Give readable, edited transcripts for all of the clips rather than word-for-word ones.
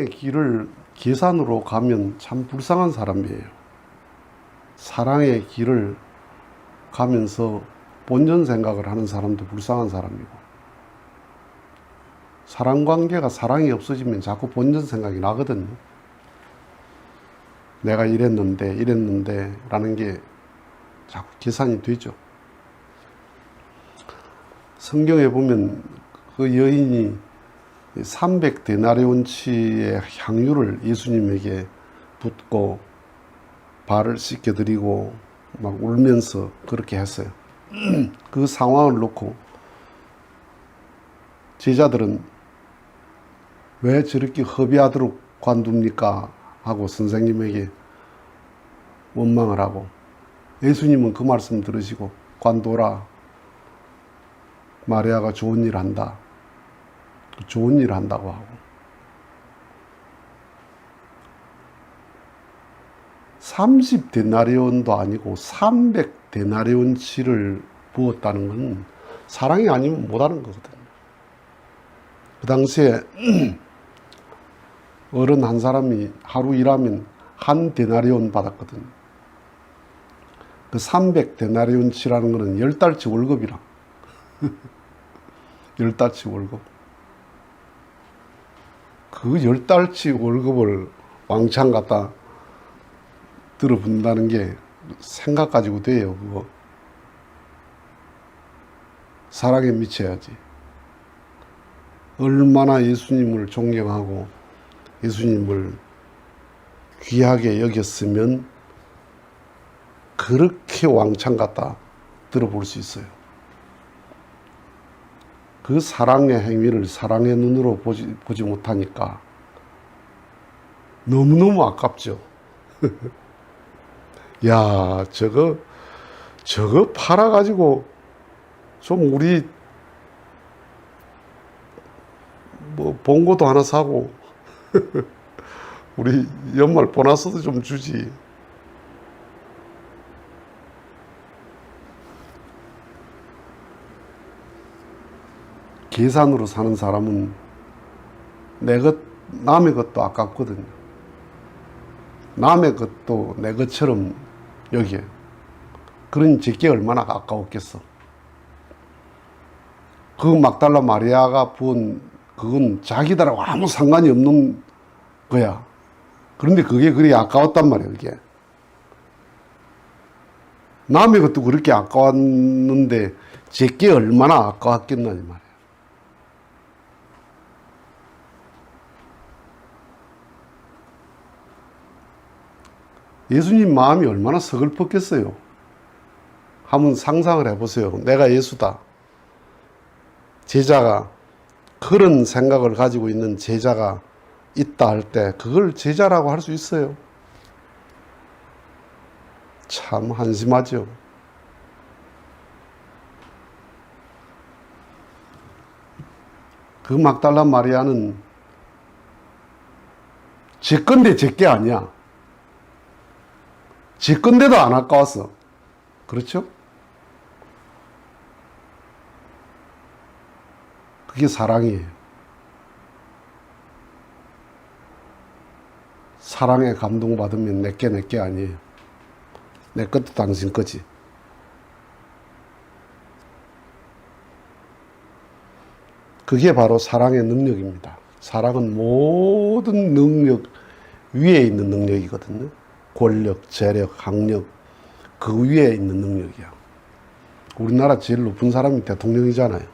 사랑의 길을 계산으로 가면 참 불쌍한 사람이에요. 사랑의 길을 가면서 본전 생각을 하는 사람도 불쌍한 사람이고, 사랑관계가 사랑이 없어지면 자꾸 본전 생각이 나거든요. 내가 이랬는데 라는 게 자꾸 계산이 되죠. 성경에 보면 그 여인이 300데나리온치의 향유를 예수님에게 붓고 발을 씻겨드리고 막 울면서 그렇게 했어요. 그 상황을 놓고 제자들은 왜 저렇게 허비하도록 관둡니까? 하고 선생님에게 원망을 하고, 예수님은 그 말씀 들으시고 관둬라. 마리아가 좋은 일 한다. 좋은 일 한다고 하고, 30데나리온도 아니고 300데나리온치를 부었다는 건 사랑이 아니면 못하는 거거든요. 그 당시에 어른 한 사람이 하루 일하면 1데나리온 받았거든요. 그 300데나리온치라는 거는 10달치 월급이라. 10달치 월급. 그 10달치 월급을 왕창 갖다 들어본다는 게 생각 가지고 돼요, 그거. 사랑에 미쳐야지. 얼마나 예수님을 존경하고 예수님을 귀하게 여겼으면 그렇게 왕창 갖다 들어볼 수 있어요. 그 사랑의 행위를 사랑의 눈으로 보지 못하니까 너무너무 아깝죠. 야, 저거 팔아가지고 좀 우리 뭐 봉고도 하나 사고 우리 연말 보너스도 좀 주지. 계산으로 사는 사람은 남의 것도 아깝거든요. 남의 것도 내 것처럼 여기에. 그러니 제게 얼마나 아까웠겠어. 그 막달라 마리아가 부은 그건 자기들하고 아무 상관이 없는 거야. 그런데 그게 그리 아까웠단 말이야, 그게. 남의 것도 그렇게 아까웠는데 제게 얼마나 아까웠겠나 이 말이야. 예수님 마음이 얼마나 서글펐겠어요. 한번 상상을 해보세요. 내가 예수다. 제자가, 그런 생각을 가지고 있는 제자가 있다 할 때 그걸 제자라고 할 수 있어요? 참 한심하죠. 그 막달라 마리아는 제 건데 제 게 아니야. 제 건데도 안 아까웠어. 그렇죠? 그게 사랑이에요. 사랑에 감동받으면 내게 아니에요. 내 것도 당신 거지. 그게 바로 사랑의 능력입니다. 사랑은 모든 능력 위에 있는 능력이거든요. 권력, 재력, 학력, 그 위에 있는 능력이야. 우리나라 제일 높은 사람이 대통령이잖아요.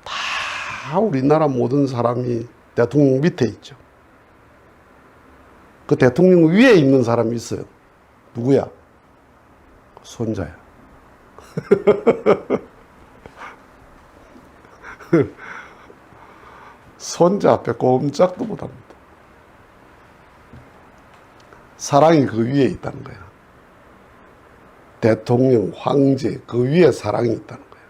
다 우리나라 모든 사람이 대통령 밑에 있죠. 그 대통령 위에 있는 사람이 있어요. 누구야? 손자야. 손자 앞에 꼼짝도 못합니다. 사랑이 그 위에 있다는 거야. 대통령, 황제, 그 위에 사랑이 있다는 거야.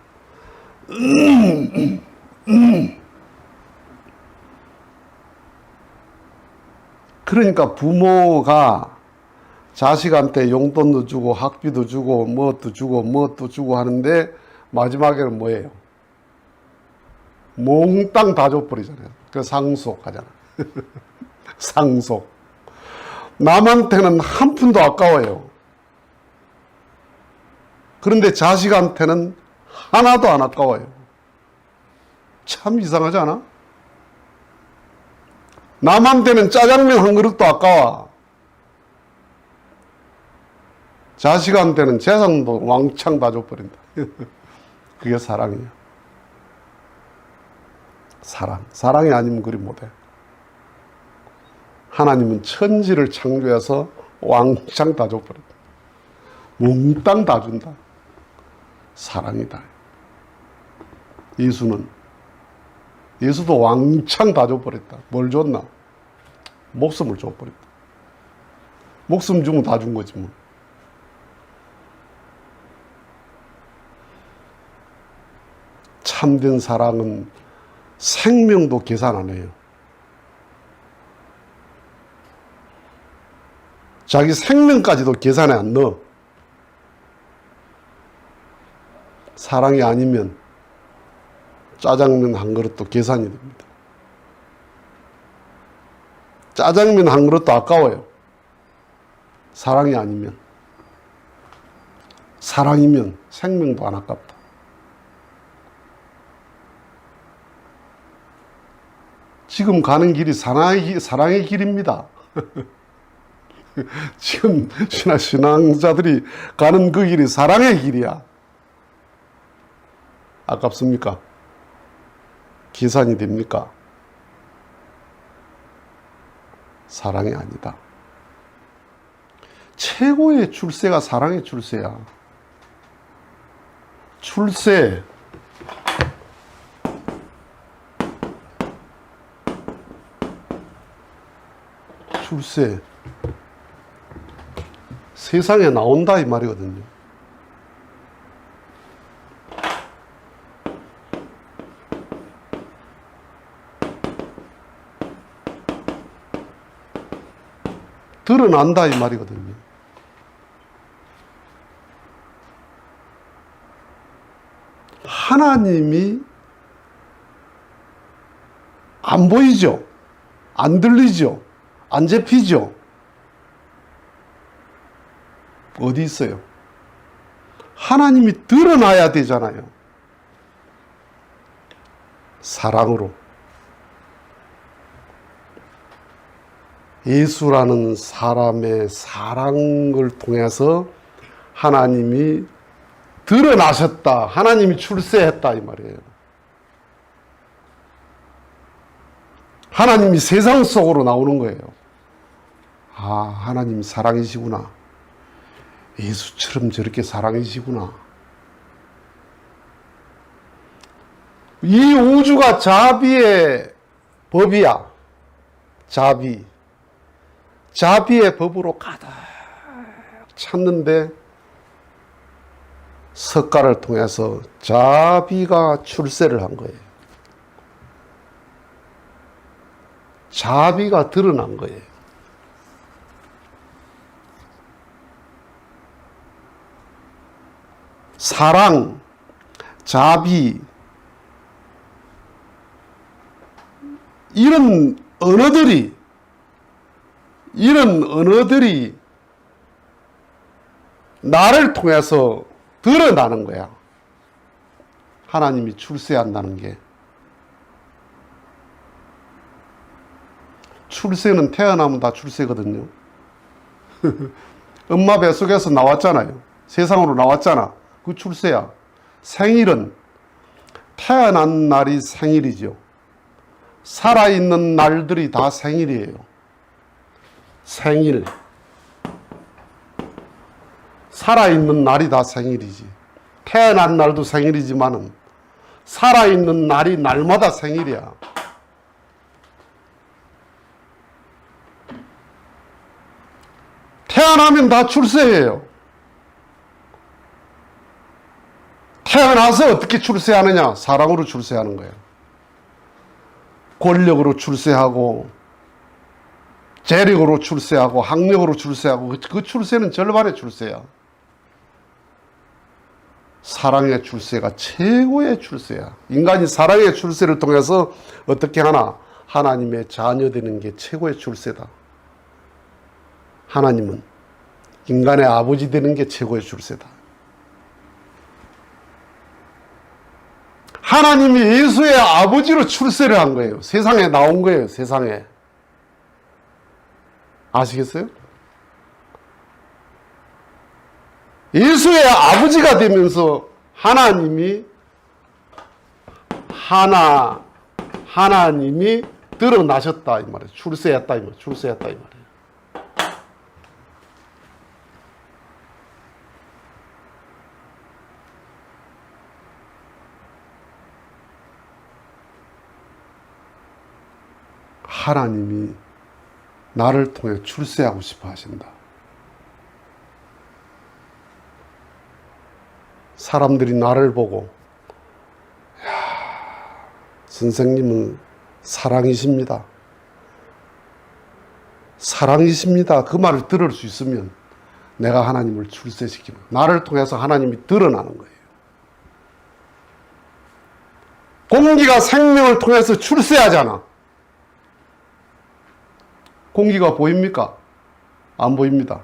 그러니까 부모가 자식한테 용돈도 주고 학비도 주고 무엇도 주고 하는데 마지막에는 뭐예요? 몽땅 다 줘버리잖아요. 그 상속하잖아. 상속. 남한테는 한 푼도 아까워요. 그런데 자식한테는 하나도 안 아까워요. 참 이상하지 않아? 남한테는 짜장면 한 그릇도 아까워. 자식한테는 재산도 왕창 다 줘버린다. 그게 사랑이야. 사랑이 아니면 그리 못해. 하나님은 천지를 창조해서 왕창 다 줘버린다. 몽땅 다 준다. 사랑이다. 예수도 왕창 다 줘버렸다. 뭘 줬나? 목숨을 줘버렸다. 목숨 주면 다 준 거지 뭐. 참된 사랑은 생명도 계산 안 해요. 자기 생명까지도 계산에 안 넣어. 사랑이 아니면 짜장면 한 그릇도 계산이 됩니다. 짜장면 한 그릇도 아까워요. 사랑이 아니면. 사랑이면 생명도 안 아깝다. 지금 가는 길이 사랑의 길입니다. 지금 신앙자들이 가는 그 길이 사랑의 길이야. 아깝습니까? 계산이 됩니까? 사랑이 아니다. 최고의 출세가 사랑의 출세야. 출세. 세상에 나온다 이 말이거든요. 드러난다 이 말이거든요. 하나님이 안 보이죠? 안 들리죠? 안 잡히죠? 어디 있어요? 하나님이 드러나야 되잖아요. 사랑으로. 예수라는 사람의 사랑을 통해서 하나님이 드러나셨다. 하나님이 출세했다 이 말이에요. 하나님이 세상 속으로 나오는 거예요. 아, 하나님이 사랑이시구나. 예수처럼 저렇게 사랑이시구나. 이 우주가 자비의 법이야. 자비의 법으로 가득 찼는데 석가를 통해서 자비가 출세를 한 거예요. 자비가 드러난 거예요. 사랑, 자비, 이런 언어들이 나를 통해서 드러나는 거야. 하나님이 출세한다는 게. 출세는 태어나면 다 출세거든요. 엄마 뱃속에서 나왔잖아요. 세상으로 나왔잖아. 그 출세야. 생일은 태어난 날이 생일이죠. 살아있는 날들이 다 생일이에요. 생일. 살아있는 날이 다 생일이지. 태어난 날도 생일이지만은 살아있는 날이 날마다 생일이야. 태어나면 다 출세해요. 태어나서 어떻게 출세하느냐? 사랑으로 출세하는 거예요. 권력으로 출세하고, 재력으로 출세하고, 학력으로 출세하고, 그 출세는 절반의 출세야. 사랑의 출세가 최고의 출세야. 인간이 사랑의 출세를 통해서 어떻게 하나? 하나님의 자녀 되는 게 최고의 출세다. 하나님은 인간의 아버지 되는 게 최고의 출세다. 하나님이 예수의 아버지로 출세를 한 거예요. 세상에 나온 거예요. 세상에. 아시겠어요? 예수의 아버지가 되면서 하나님이 드러나셨다 이 말이에요. 출세했다 이 말이에요. 출세했다 이 말이에요. 하나님이 나를 통해 출세하고 싶어 하신다. 사람들이 나를 보고 선생님은 사랑이십니다. 사랑이십니다. 그 말을 들을 수 있으면 내가 하나님을 출세시키는, 나를 통해서 하나님이 드러나는 거예요. 공기가 생명을 통해서 출세하잖아. 공기가 보입니까? 안 보입니다.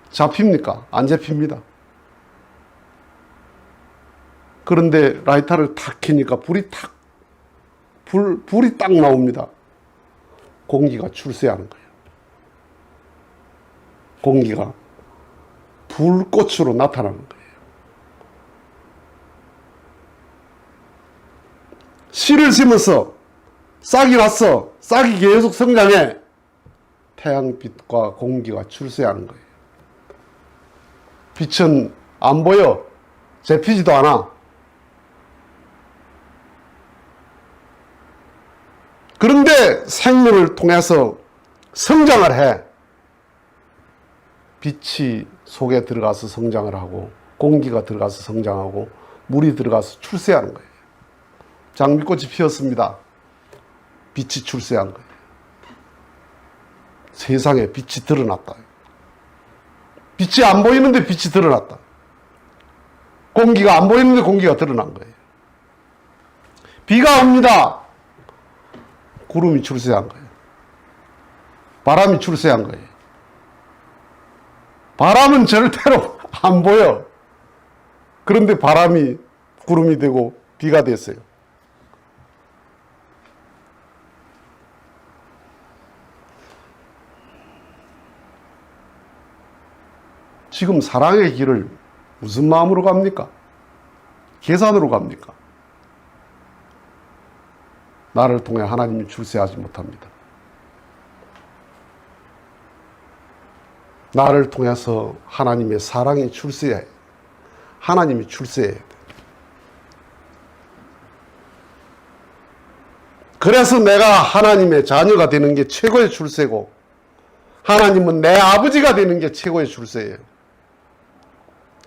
잡힙니까? 안 잡힙니다. 그런데 라이터를 탁 켜니까 불이 딱 나옵니다. 공기가 출세하는 거예요. 공기가 불꽃으로 나타나는 거예요. 씨를 심어서 싹이 났어. 싹이 계속 성장해. 태양빛과 공기가 출세하는 거예요. 빛은 안 보여. 잡히지도 않아. 그런데 생명을 통해서 성장을 해. 빛이 속에 들어가서 성장을 하고 공기가 들어가서 성장하고 물이 들어가서 출세하는 거예요. 장미꽃이 피었습니다. 빛이 출세한 거예요. 세상에 빛이 드러났다. 빛이 안 보이는데 빛이 드러났다. 공기가 안 보이는데 공기가 드러난 거예요. 비가 옵니다. 구름이 출세한 거예요. 바람이 출세한 거예요. 바람은 절대로 안 보여. 그런데 바람이 구름이 되고 비가 됐어요. 지금 사랑의 길을 무슨 마음으로 갑니까? 계산으로 갑니까? 나를 통해 하나님이 출세하지 못합니다. 나를 통해서 하나님의 사랑이 출세해야 해요. 하나님이 출세해야 돼요. 그래서 내가 하나님의 자녀가 되는 게 최고의 출세고, 하나님은 내 아버지가 되는 게 최고의 출세예요.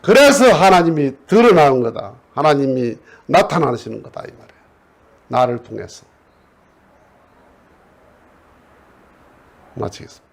그래서 하나님이 드러나는 거다. 하나님이 나타나시는 거다 이 말이에요. 나를 통해서. 마치겠습니다.